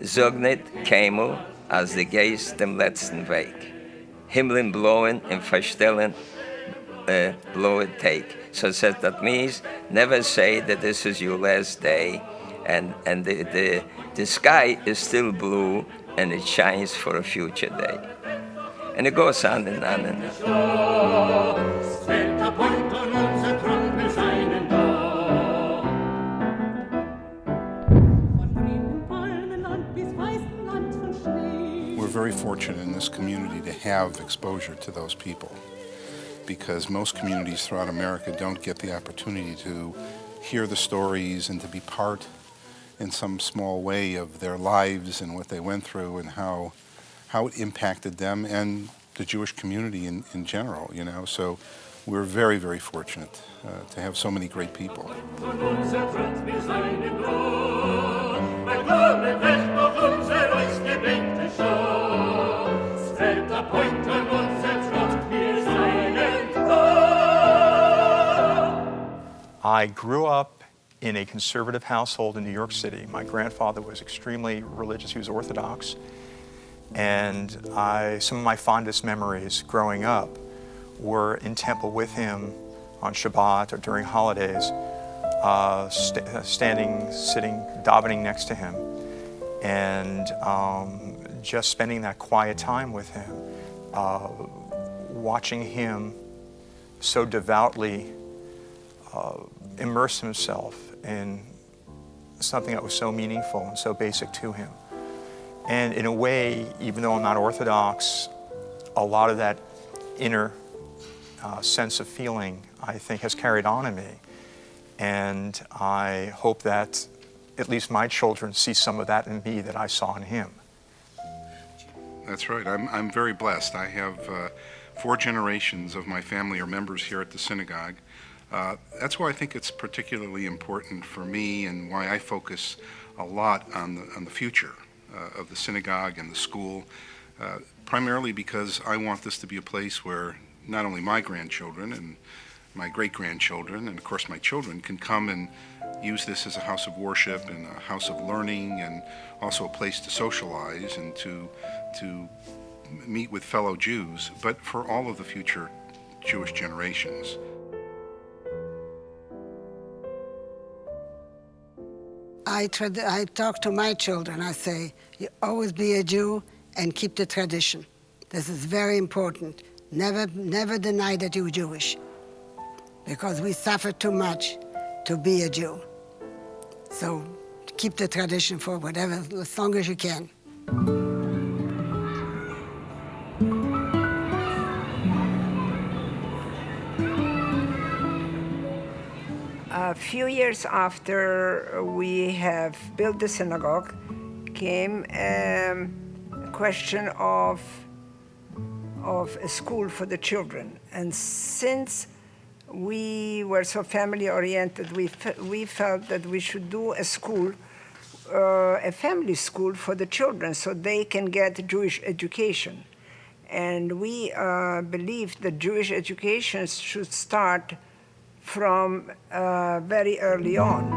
sag nicht keinmal, als der Geist dem letzten Weg. Himmeln blowen and verstellen blow take. So it says that means never say that this is your last day, and the sky is still blue and it shines for a future day. And it goes on and on and on. We're very fortunate in this community to have exposure to those people, because most communities throughout America don't get the opportunity to hear the stories and to be part in some small way of their lives and what they went through and how it impacted them and the Jewish community in general, you know. So we're very, very fortunate to have so many great people. I grew up in a conservative household in New York City. My grandfather was extremely religious. He was Orthodox. And some of my fondest memories growing up were in temple with him on Shabbat or during holidays, standing, sitting, davening next to him, and just spending that quiet time with him, watching him so devoutly immerse himself in something that was so meaningful and so basic to him. And in a way, even though I'm not Orthodox, a lot of that inner sense of feeling, I think, has carried on in me. And I hope that at least my children see some of that in me that I saw in him. That's right. I'm very blessed. I have 4 generations of my family are members here at the synagogue. That's why I think it's particularly important for me and why I focus a lot on the future of the synagogue and the school, primarily because I want this to be a place where not only my grandchildren and my great-grandchildren and of course my children can come and use this as a house of worship and a house of learning and also a place to socialize and to meet with fellow Jews, but for all of the future Jewish generations. I talk to my children. I say, you always be a Jew and keep the tradition. This is very important. Never deny that you're Jewish, because we suffer too much to be a Jew. So keep the tradition for whatever, as long as you can. A few years after we have built the synagogue came a question of a school for the children. And since we were so family-oriented, we felt that we should do a school, a family school for the children so they can get Jewish education. And we believe that Jewish education should start from very early on.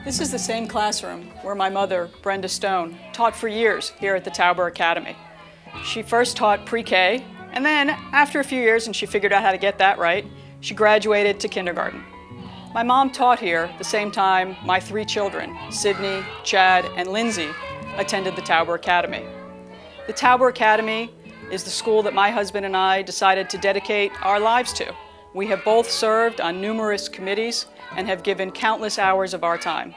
This is the same classroom where my mother, Brenda Stone, taught for years here at the Tauber Academy. She first taught pre-K, and then after a few years, and she figured out how to get that right, she graduated to kindergarten. My mom taught here the same time my 3 children, Sydney, Chad, and Lindsay, attended the Tauber Academy. The Tauber Academy is the school that my husband and I decided to dedicate our lives to. We have both served on numerous committees and have given countless hours of our time.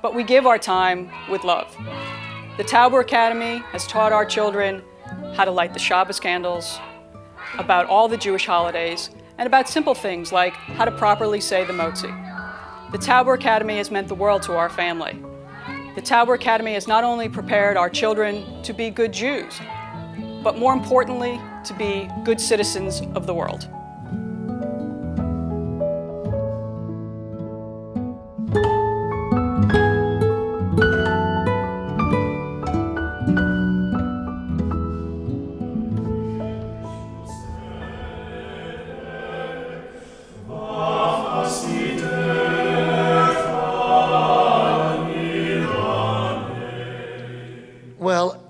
But we give our time with love. The Tauber Academy has taught our children how to light the Shabbos candles, about all the Jewish holidays, and about simple things like how to properly say the motzi. The Tauber Academy has meant the world to our family. The Tauber Academy has not only prepared our children to be good Jews, but more importantly, to be good citizens of the world.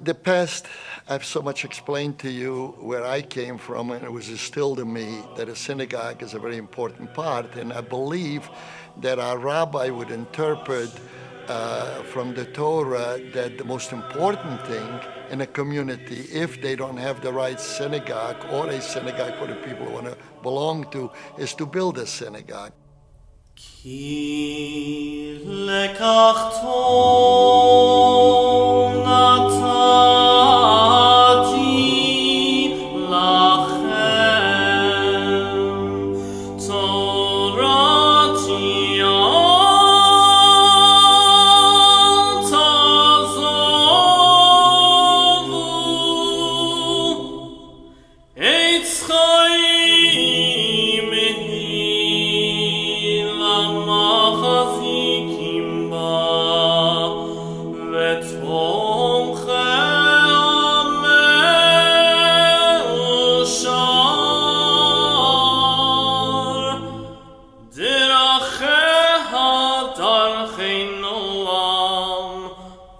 the past, I've so much explained to you where I came from, and it was instilled in me that a synagogue is a very important part. And I believe that our rabbi would interpret from the Torah that the most important thing in a community, if they don't have the right synagogue or a synagogue for the people who want to belong to, is to build a synagogue. Ki lekach tov natati lachem torati al tazovu eitz chaim למחזיקים בה ותומכי המאושר דרכיה דרכי נועם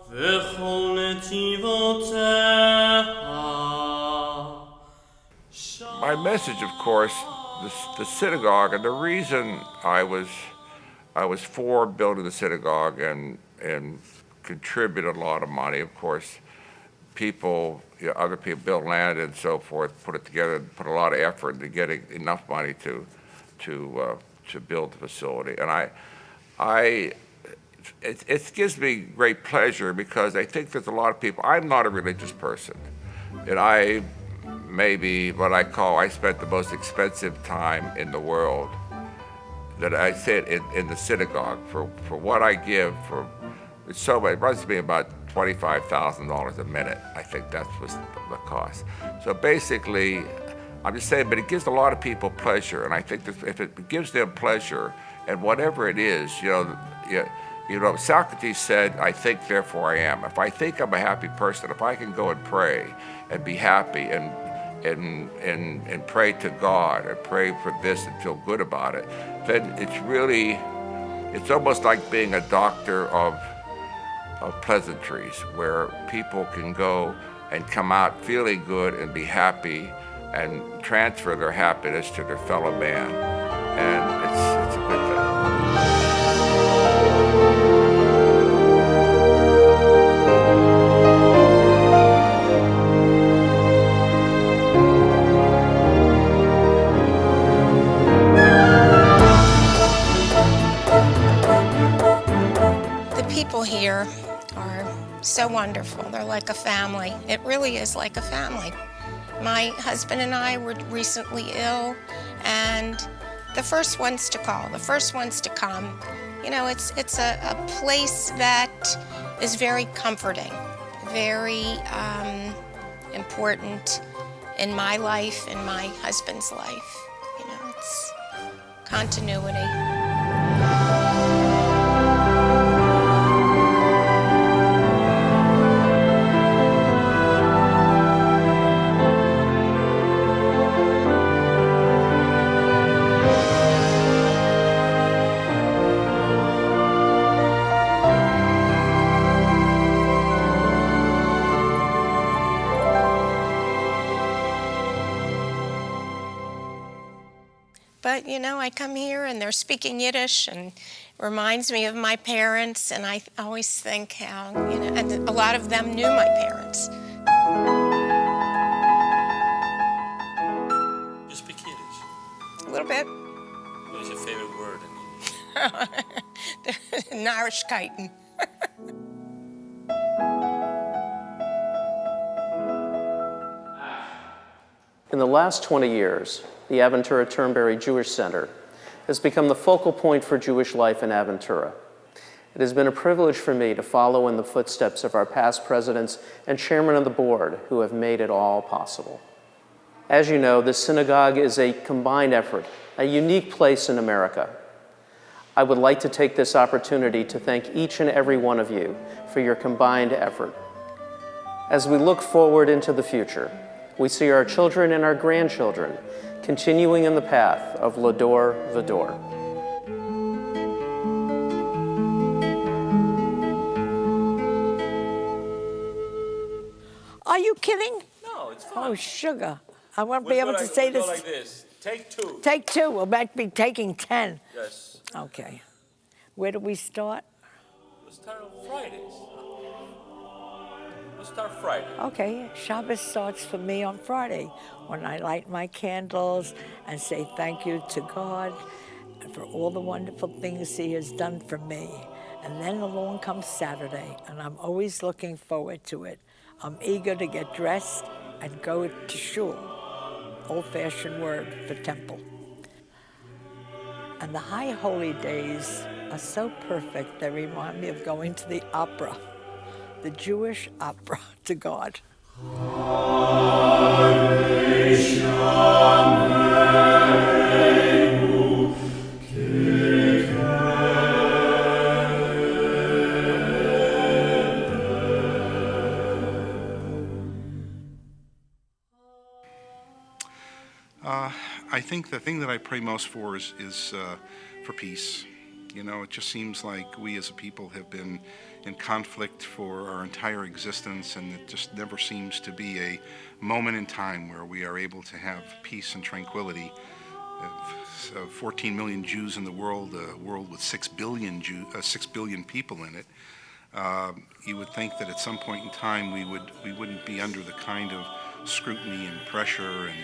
וכל נתיבותיה. My message, of course, the synagogue, and the reason I was for building the synagogue and contributed a lot of money. Of course, people, other people built land and so forth, put it together, put a lot of effort into getting enough money to build the facility. And it gives me great pleasure because I think there's a lot of people. I'm not a religious person, and I spent the most expensive time in the world that I sit in the synagogue for what I give for. It runs me about $25,000 a minute. I think that was the cost. So basically, I'm just saying, but it gives a lot of people pleasure, and I think that if it gives them pleasure, and whatever it is, Socrates said, "I think, therefore I am." If I think I'm a happy person, if I can go and pray and be happy and pray to God and pray for this and feel good about it, then it's almost like being a doctor of pleasantries, where people can go and come out feeling good and be happy and transfer their happiness to their fellow man. And it's a good thing. People here are so wonderful. They're like a family. It really is like a family. My husband and I were recently ill, and the first ones to call, the first ones to come. It's a place that is very comforting, very important in my life, in my husband's life. It's continuity. But, I come here and they're speaking Yiddish, and it reminds me of my parents, and I always think how, and a lot of them knew my parents. You speak Yiddish? A little bit. What is your favorite word in Yiddish? Narishkeiten. In the last 20 years, the Aventura Turnberry Jewish Center has become the focal point for Jewish life in Aventura. It has been a privilege for me to follow in the footsteps of our past presidents and chairman of the board who have made it all possible. As you know, this synagogue is a combined effort, a unique place in America. I would like to take this opportunity to thank each and every one of you for your combined effort. As we look forward into the future, we see our children and our grandchildren continuing in the path of L'Dor V'Dor. kidding? No, it's Oh, fun. sugar. I won't be able to say We'll this. go like this. Take two. Take two. We'll might be taking 10. Yes. Okay. Where do we start? We'll start on Fridays. We'll start Friday. Okay, Shabbos starts for me on Friday when I light my candles and say thank you to God for all the wonderful things He has done for me. And then along comes Saturday, and I'm always looking forward to it. I'm eager to get dressed and go to shul, old-fashioned word for temple. And the high holy days are so perfect, they remind me of going to the opera, the Jewish opera to God. I think the thing that I pray most for is for peace. You know, it just seems like we as a people have been in conflict for our entire existence, and it just never seems to be a moment in time where we are able to have peace and tranquility. 14 million Jews in the world, a world with 6 billion people in it. You would think that at some point in time we wouldn't be under the kind of scrutiny and pressure and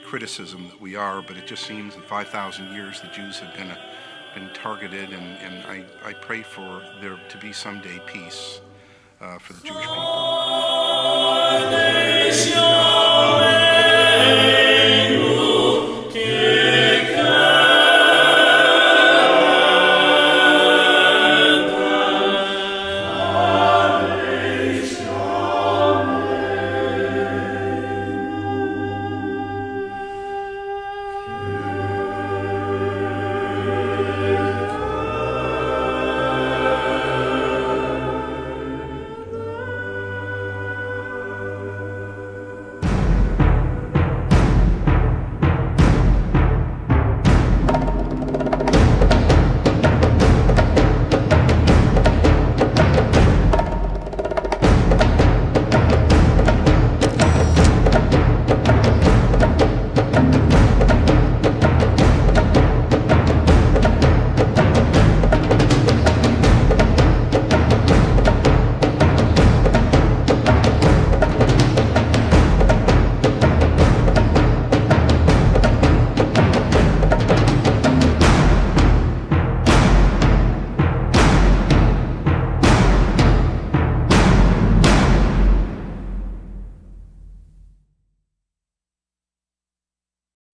criticism that we are, but it just seems in 5,000 years the Jews have been targeted, and I pray for there to be someday peace for the Jewish people.